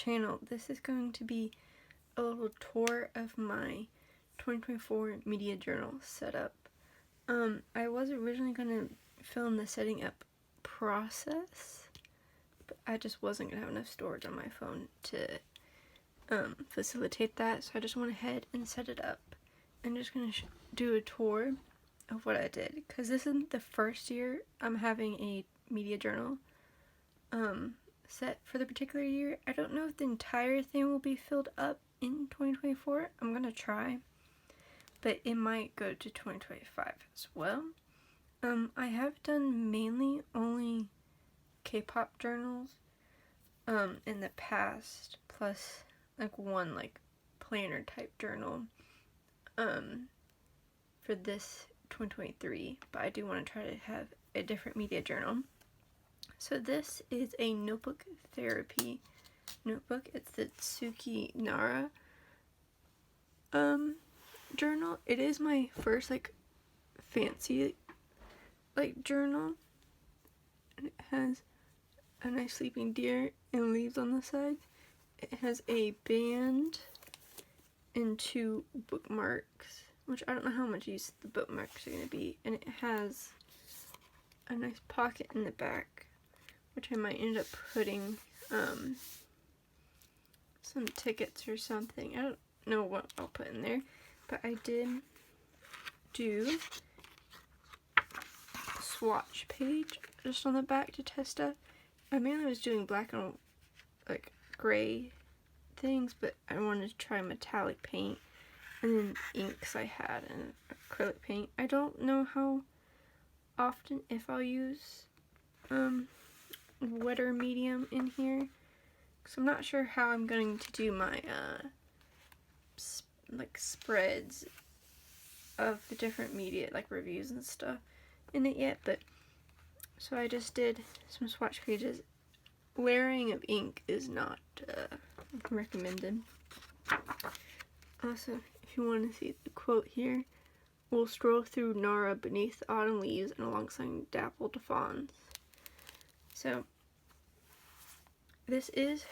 channel, this is going to be a little tour of my 2024 media journal setup. I was originally going to film the setting up process, but I just wasn't going to have enough storage on my phone to facilitate that, so I just went ahead and set it up. I'm just going to do a tour of what I did, because this isn't the first year I'm having a media journal set for the particular year. I don't know if the entire thing will be filled up in 2024. I'm going to try, but it might go to 2025 as well. I have done mainly only K-pop journals in the past, plus like one like planner type journal for this 2023, but I do want to try to have a different media journal. So this is a notebook therapy notebook. It's the Tsuki Nara journal. It is my first like fancy like journal, and it has a nice sleeping deer and leaves on the sides. It has a band and 2 bookmarks, which I don't know how much use the bookmarks are going to be, and it has a nice pocket in the back, which I might end up putting some tickets or something. I don't know what I'll put in there, but I did do swatch page just on the back to test out. I mainly was doing black and like gray things, but I wanted to try metallic paint, and then inks I had and acrylic paint. I don't know how often, if I'll use wetter medium in here, because I'm not sure how I'm going to do my like spreads of the different media, like reviews and stuff in it yet. But so I just did some swatch pages. Layering of ink is not recommended. Also, if you want to see the quote here, we'll stroll through Nara beneath the autumn leaves and alongside dappled fawns. So this is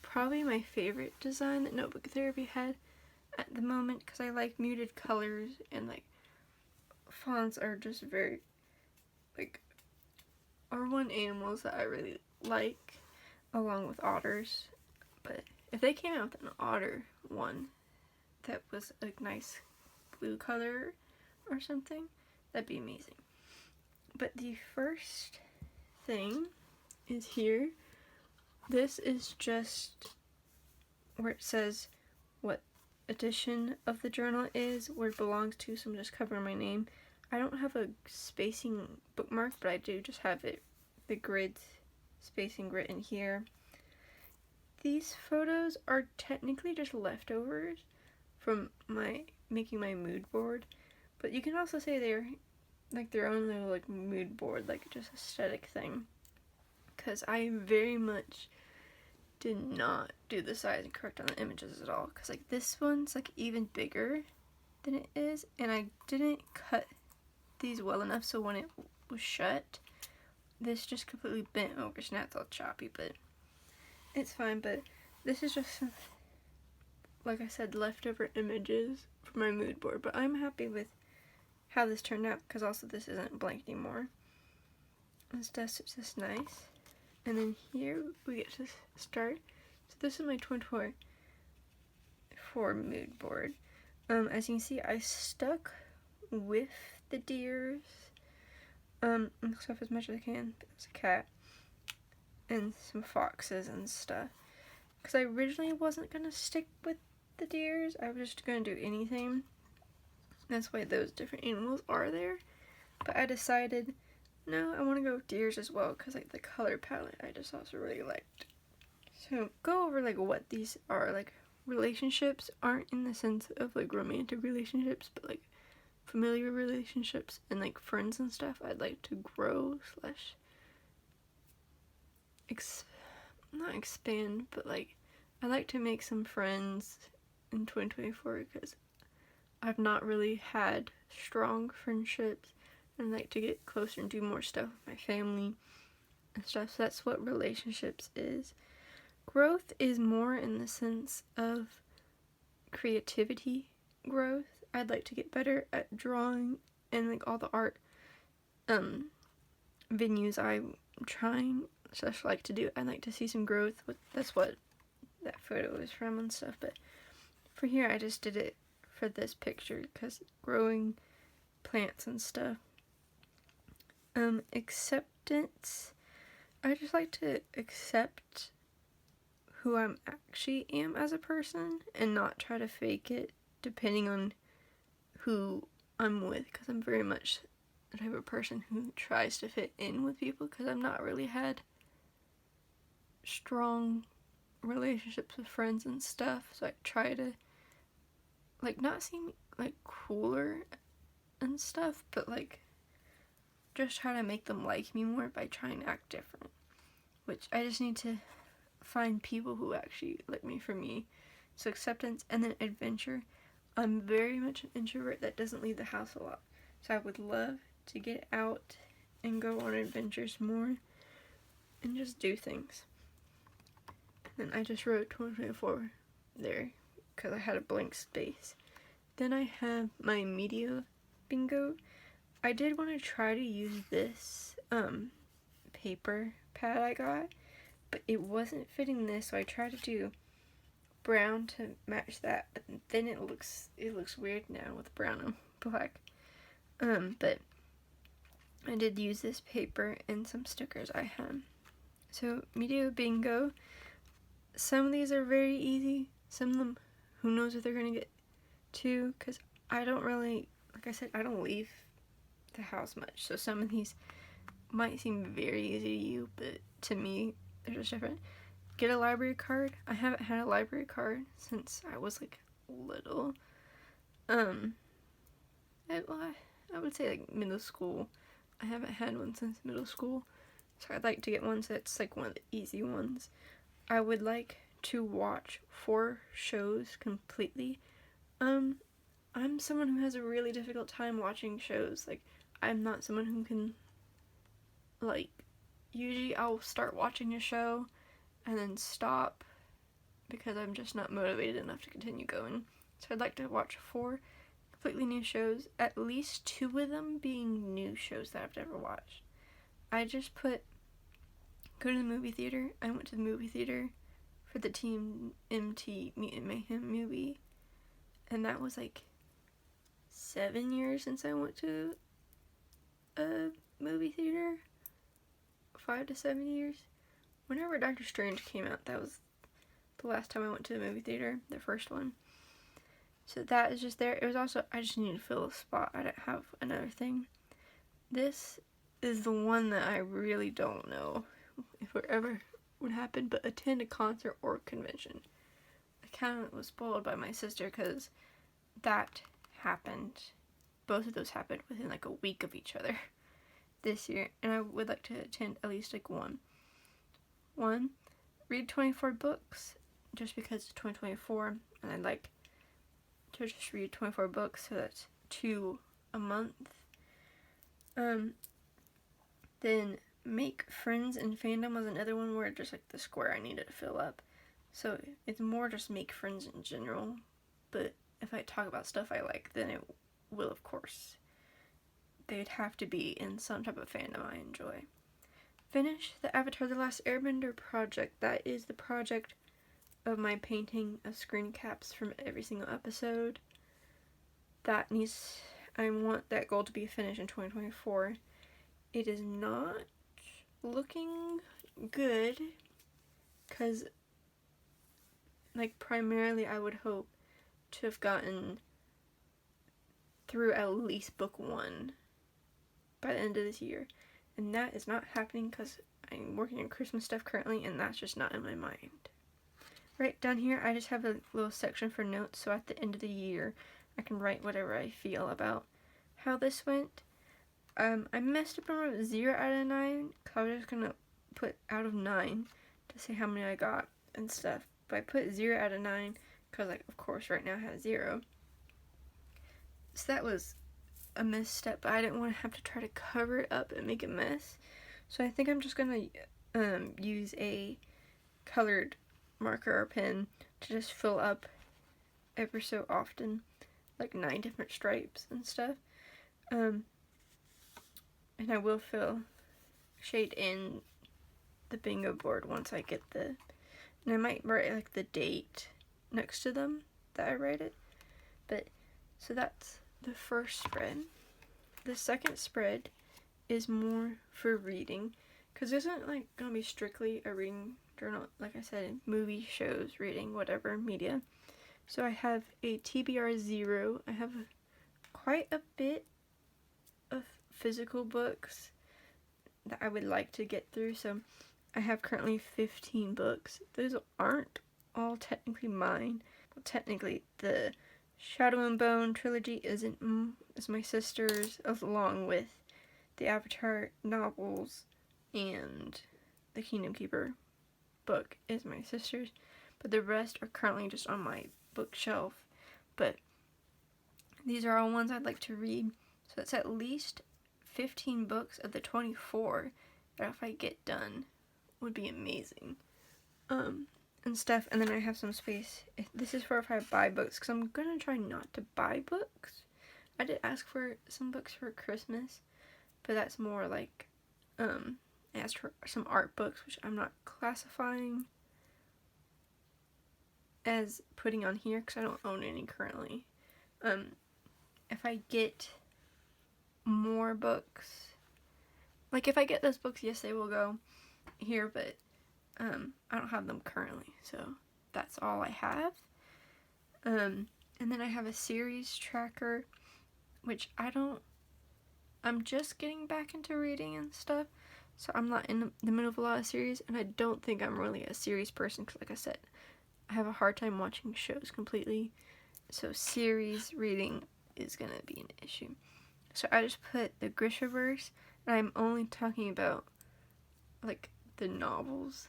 probably my favorite design that Notebook Therapy had at the moment, because I like muted colors, and like fonts are just very like are one animals that I really like, along with otters. But if they came out with an otter one that was a nice blue color or something, that'd be amazing. But the first thing is here. This is just where it says what edition of the journal is, where it belongs to, so I'm just covering my name. I don't have a spacing bookmark, but I do just have it, the grid spacing written here. These photos are technically just leftovers from making my mood board, but you can also say they're like their own little like mood board, like just aesthetic thing, because I very much did not do the sizing correct on the images at all, because like this one's like even bigger than it is, and I didn't cut these well enough, so when it was shut, this just completely bent over, so now it's all choppy, but it's fine. But this is just, like I said, leftover images from my mood board, but I'm happy with how this turned out, because also this isn't blank anymore. This dust is just nice. And then here we get to start. So this is my 2024 mood board. As you can see, I stuck with the deers and stuff as much as I can. There's a cat and some foxes and stuff, because I originally wasn't gonna stick with the deers. I was just gonna do anything. That's why those different animals are there. But I decided, no, I want to go with deers as well, because like the color palette I just also really liked. So go over like what these are. Like, relationships aren't in the sense of like romantic relationships, but like familiar relationships and like friends and stuff. I'd like to grow slash not expand, but like I like to make some friends in 2024, because I've not really had strong friendships, and like to get closer and do more stuff with my family and stuff. So that's what relationships is. growth is more in the sense of creativity growth. I'd like to get better at drawing and like all the art venues I'm trying stuff like to do. I'd like to see some growth. That's what that photo is from and stuff. But for here, I just did it for this picture because growing plants and stuff. Acceptance. I just like to accept who I actually am as a person and not try to fake it depending on who I'm with, because I'm very much the type of person who tries to fit in with people because I've not really had strong relationships with friends and stuff, so I try to like not seem like cooler and stuff, but like just try to make them like me more by trying to act different, which I just need to find people who actually like me for me. So acceptance, and then adventure. I'm very much an introvert that doesn't leave the house a lot, so I would love to get out and go on adventures more and just do things. And I just wrote 2024 there because I had a blank space. Then I have my media bingo. I did want to try to use this paper pad I got, but it wasn't fitting this, so I tried to do brown to match that, but then it looks weird now with brown and black. But I did use this paper and some stickers I had. So media bingo. Some of these are very easy. Some of them, who knows if they're gonna get to, because I don't really, like I said, I don't leave the house much. So some of these might seem very easy to you, but to me, they're just different. Get a library card. I haven't had a library card since I was like little. I would say like middle school. I haven't had one since middle school, so I'd like to get one that's like one of the easy ones. I would like to watch 4 shows completely. I'm someone who has a really difficult time watching shows. Like, I'm not someone who can, like, usually I'll start watching a show and then stop because I'm just not motivated enough to continue going. So I'd like to watch 4 completely new shows, at least 2 of them being new shows that I've never watched. I just put go to the movie theater. I went to the movie theater for the Team MT Mutant Mayhem movie, and that was like 7 years since I went to a movie theater. 5 to 7 years. Whenever Doctor Strange came out, that was the last time I went to the movie theater, the first one. So that is just there. It was also, I just needed to fill a spot. I didn't have another thing. This is the one that I really don't know if it ever would happen, but attend a concert or convention. I kind of was spoiled by my sister because that happened. Both of those happened within like a week of each other this year, and I would like to attend at least like one. Read 24 books, just because it's 2024, and I'd like to just read 24 books, so that's 2 a month. Then make friends in fandom was another one where just like the square I needed to fill up. So it's more just make friends in general, but if I talk about stuff I like, then it will, of course. They'd have to be in some type of fandom I enjoy. Finish the Avatar The Last Airbender project. That is the project of my painting of screen caps from every single episode. I want that goal to be finished in 2024. It is not looking good, because like primarily I would hope to have gotten through at least book 1 by the end of this year, and that is not happening because I'm working on Christmas stuff currently, and that's just not in my mind. Right down here I just have a little section for notes, so at the end of the year I can write whatever I feel about how this went. I messed up and wrote 0 out of 9, because I was just gonna put out of 9 to say how many I got and stuff, but I put 0 out of 9 because, like, of course right now I have 0. So that was a misstep, but I didn't want to have to try to cover it up and make a mess. So I think I'm just gonna use a colored marker or pen to just fill up ever so often, like 9 different stripes and stuff. And I will shade in the bingo board once I get and I might write like the date next to them that I write it. But so that's the first spread. The second spread is more for reading, because this isn't like gonna be strictly a reading journal, like I said, movie, shows, reading, whatever media. So I have a TBR 0. I have quite a bit of physical books that I would like to get through. So I have currently 15 books. Those aren't all technically mine. Well, technically the Shadow and Bone trilogy is my sister's, along with the Avatar novels, and the Kingdom Keeper book is my sister's. But the rest are currently just on my bookshelf. But these are all ones I'd like to read. So that's at least 15 books of the 24 that if I get done would be amazing. And stuff. And then I have some space. This is for if I buy books, because I'm gonna try not to buy books. I did ask for some books for Christmas, but that's more like I asked for some art books, which I'm not classifying as putting on here because I don't own any currently. If I get more books, like if I get those books, yes, they will go here, but I don't have them currently, so that's all I have. And then I have a series tracker, which I'm just getting back into reading and stuff, so I'm not in the middle of a lot of series, and I don't think I'm really a series person, because like I said, I have a hard time watching shows completely, so series reading is gonna be an issue. So I just put the Grishaverse, and I'm only talking about like the novels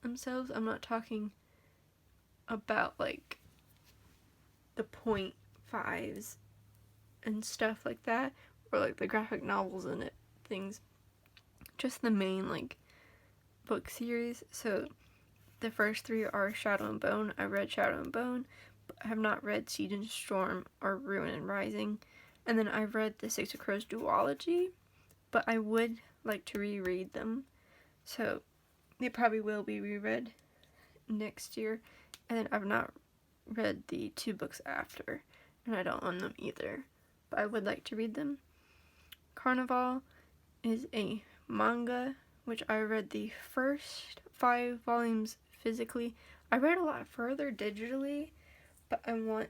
themselves. I'm not talking about like the 0.5s and stuff like that, or like the graphic novels and things, just the main like book series. So the first 3 are Shadow and Bone. I read Shadow and Bone, but I have not read Siege and Storm or Ruin and Rising. And then I've read the Six of Crows duology, but I would like to reread them, so they probably will be reread next year. And then I've not read the 2 books after, and I don't own them either, but I would like to read them. Carnival is a manga, which I read the first 5 volumes physically. I read a lot further digitally, but I'm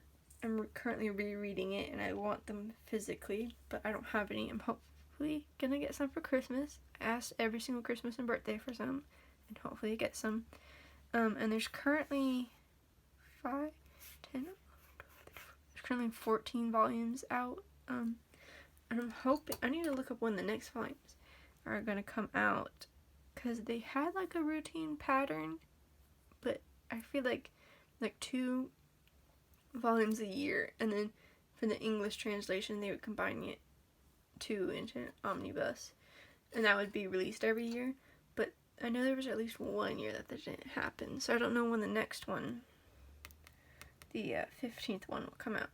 currently rereading it, and I want them physically, but I don't have any. I'm hopefully gonna get some for Christmas. I asked every single Christmas and birthday for some, and hopefully get some. And there's currently 14 volumes out. And I'm hoping, I need to look up when the next volumes are gonna come out, because they had like a routine pattern, but I feel like 2 volumes a year, and then for the English translation they would combine it 2 into an omnibus, and that would be released every year. But I know there was at least 1 year that didn't happen, so I don't know when the next one, the 15th one, will come out.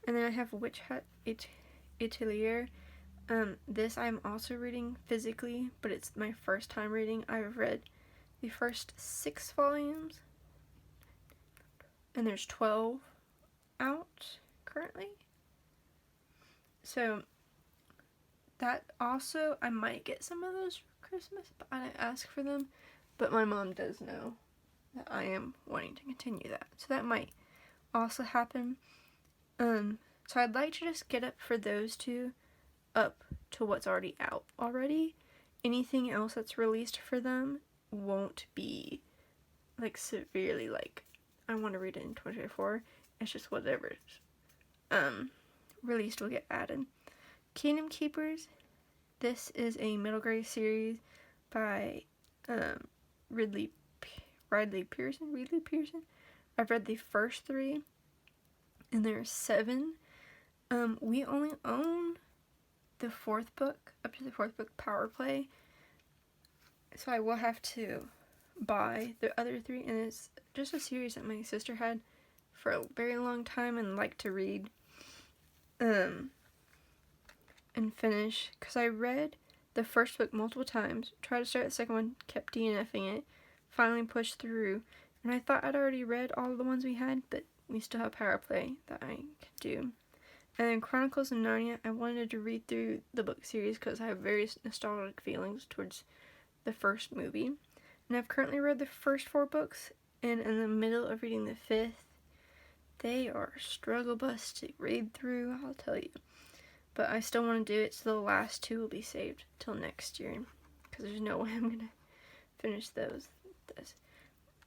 And then I have Witch Hat Atelier. This I'm also reading physically, but it's my first time reading. I've read the first 6 volumes, and there's 12 out currently. So that also, I might get some of those for Christmas, but I didn't ask for them. But my mom does know that I am wanting to continue that, so that might also happen. So I'd like to just get up for those 2 up to what's already out already. Anything else that's released for them won't be like severely like I want to read it in 2024. It's just whatever's released will get added. Kingdom Keepers. This is a middle grade series by Ridley Pearson. I've read the first 3, and there's 7. We only own the 4th book, up to the 4th book, Power Play. So I will have to buy the other 3, and it's just a series that my sister had for a very long time and liked to read and finish, because I read the first book multiple times, tried to start the second one, kept DNFing it, finally pushed through, and I thought I'd already read all the ones we had, but we still have Power Play that I could do. And then Chronicles of Narnia, I wanted to read through the book series because I have very nostalgic feelings towards the first movie. And I've currently read the first 4 books, and in the middle of reading the 5th. They are a struggle bus to read through, I'll tell you. But I still want to do it, so the last 2 will be saved till next year, because there's no way I'm going to finish those.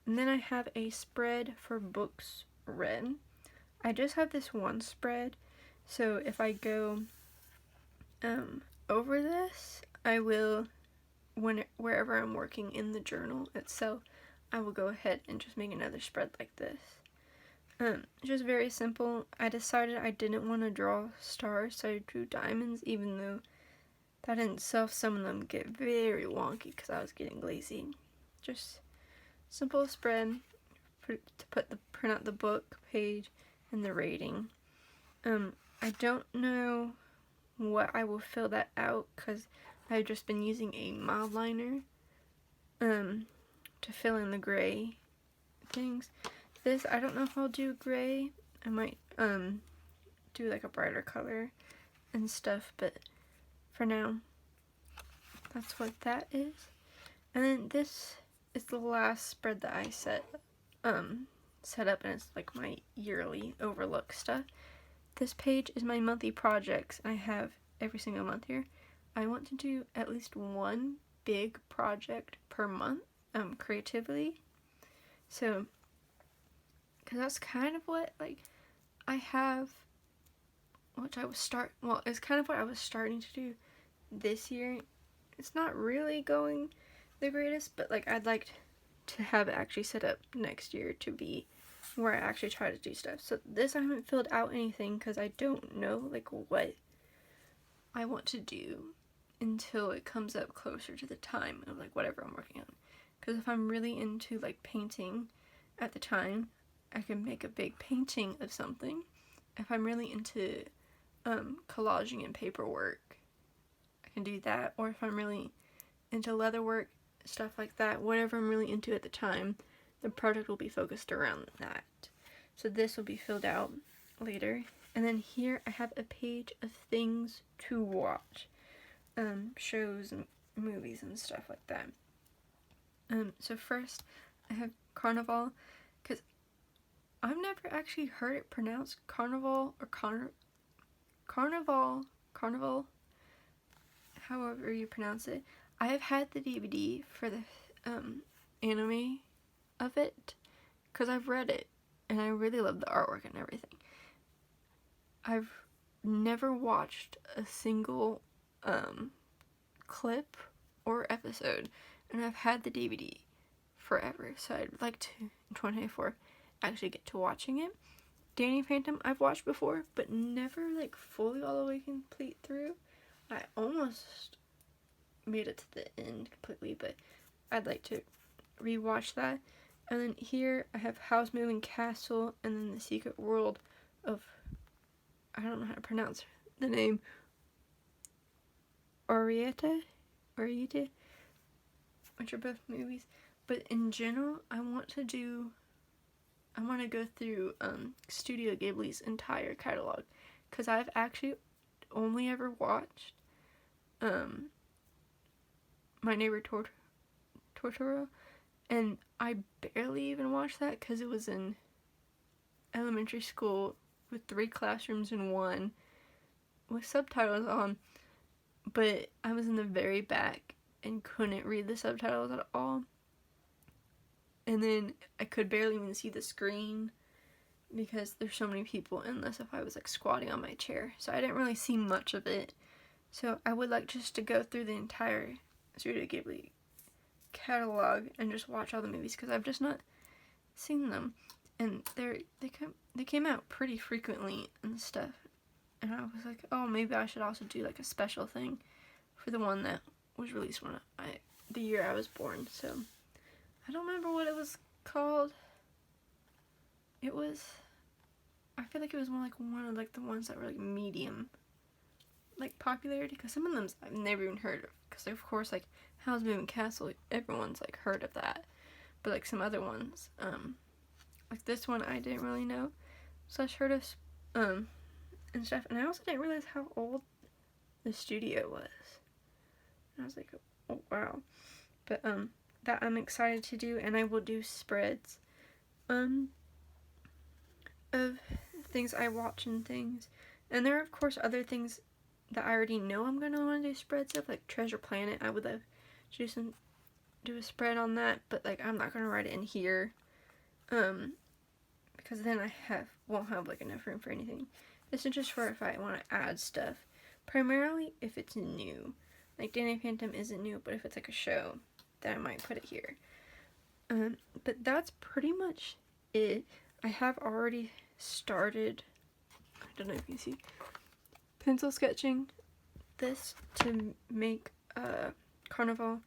And then I have a spread for books read. I just have this one spread, so if I go over this, I will, wherever I'm working in the journal itself, I will go ahead and just make another spread like this. Just very simple. I decided I didn't want to draw stars, so I drew diamonds, even though that in itself, some of them get very wonky because I was getting lazy. Just simple spread to print out the book page and the rating. I don't know what I will fill that out because I've just been using a mild liner to fill in the gray things. This, I don't know if I'll do gray. I might do like a brighter color and stuff, but for now, that's what that is. And then this is the last spread that I set up, and it's like my yearly overlook stuff. This page is my monthly projects, and I have every single month here. I want to do at least one big project per month, creatively. So, because that's kind of what, like, I have, which I was it's kind of what I was starting to do this year. It's not really going the greatest, but, like, I'd like to have it actually set up next year to be where I actually try to do stuff. So this, I haven't filled out anything because I don't know, like, what I want to do until it comes up closer to the time of, like, whatever I'm working on. Because if I'm really into, like, painting at the time, I can make a big painting of something. If I'm really into collaging and paperwork, I can do that. Or if I'm really into leatherwork, stuff like that, whatever I'm really into at the time, the project will be focused around that. So this will be filled out later. And then here I have a page of things to watch. Shows and movies and stuff like that. So first I have Carnival, because I've never actually heard it pronounced Carnival or Carnival, however you pronounce it. I have had the DVD for the anime of it, because I've read it, and I really love the artwork and everything. I've never watched a single clip or episode, and I've had the DVD forever, so I'd like to, in 2024, actually get to watching it. Danny Phantom I've watched before, but never, like, fully all the way complete through. I almost made it to the end completely, but I'd like to rewatch that. And then here I have House Moving Castle, and then The Secret World of, I don't know how to pronounce the name, Orietta, which are both movies. But in general, I want to go through Studio Ghibli's entire catalog, because I've actually only ever watched My Neighbor Totoro, and I barely even watched that because it was in elementary school with 3 classrooms in one with subtitles on, but I was in the very back and couldn't read the subtitles at all. And then I could barely even see the screen because there's so many people unless if I was, like, squatting on my chair. So I didn't really see much of it. So I would like just to go through the entire Studio Ghibli catalog and just watch all the movies, because I've just not seen them. And they came out pretty frequently and stuff. And I was like, oh, maybe I should also do, like, a special thing for the one that was released the year I was born. So I don't remember what it was called. It was, I feel like it was more like one of like the ones that were like medium like popularity, because some of them I've never even heard of, because of course like Howl's Moving Castle, everyone's like heard of that, but like some other ones, like this one I didn't really know, so I heard of and stuff, and I also didn't realize how old the studio was, and I was like, oh wow. But that I'm excited to do, and I will do spreads of things I watch and things, and there are of course other things that I already know I'm gonna want to do spreads of, like Treasure Planet. I would love to do a spread on that, but like I'm not gonna write it in here, because then I won't have like enough room for anything. This is just for if I want to add stuff, primarily if it's new. Like Danny Phantom isn't new, but if it's like a show, then I might put it here. But that's pretty much it. I have already started, I don't know if you can see, pencil sketching this to make a carnival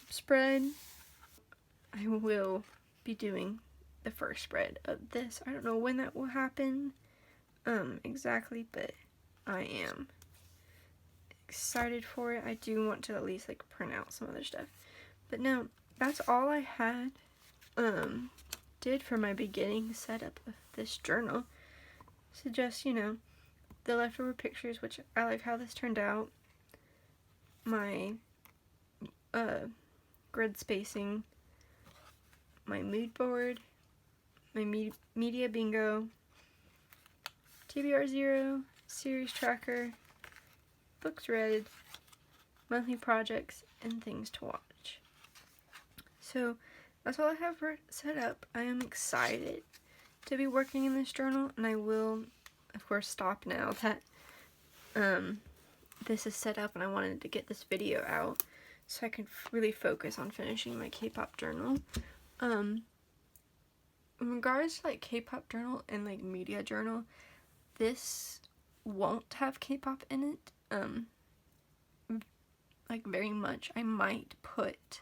spread. I will be doing the first spread of this. I don't know when that will happen exactly, but I am excited for it. I do want to at least like print out some other stuff. But no, that's all I had did for my beginning setup of this journal. So just, you know, the leftover pictures, which I like how this turned out, my grid spacing, my mood board, my media bingo, TBR0, series tracker, books read, monthly projects, and things to watch. So that's all I have for set up. I am excited to be working in this journal, and I will of course stop now that this is set up and I wanted to get this video out so I can really focus on finishing my K-pop journal. In regards to like K-pop journal and like media journal, this won't have K-pop in it, like very much. I might put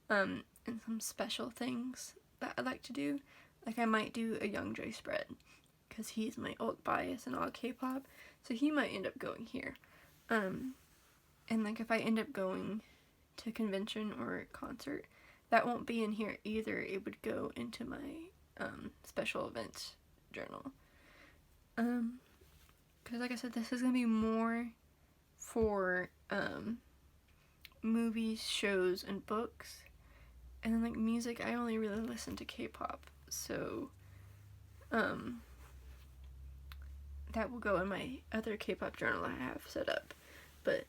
in some special things that I like to do. Like I might do a Young J spread, because he's my old bias in all K-pop, so he might end up going here. And like if I end up going to a convention or a concert, that won't be in here either. It would go into my special events journal. Because like I said, this is gonna be more for movies, shows, and books. And then like music, I only really listen to K-pop, so that will go in my other K-pop journal I have set up. But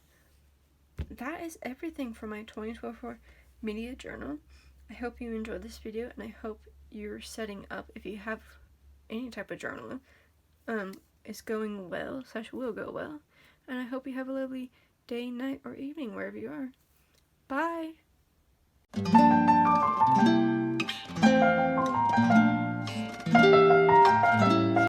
that is everything for my 2024 media journal. I hope you enjoyed this video, and I hope you're setting up, if you have any type of journal, it's going well, / will go well. And I hope you have a lovely day, night, or evening wherever you are. Bye!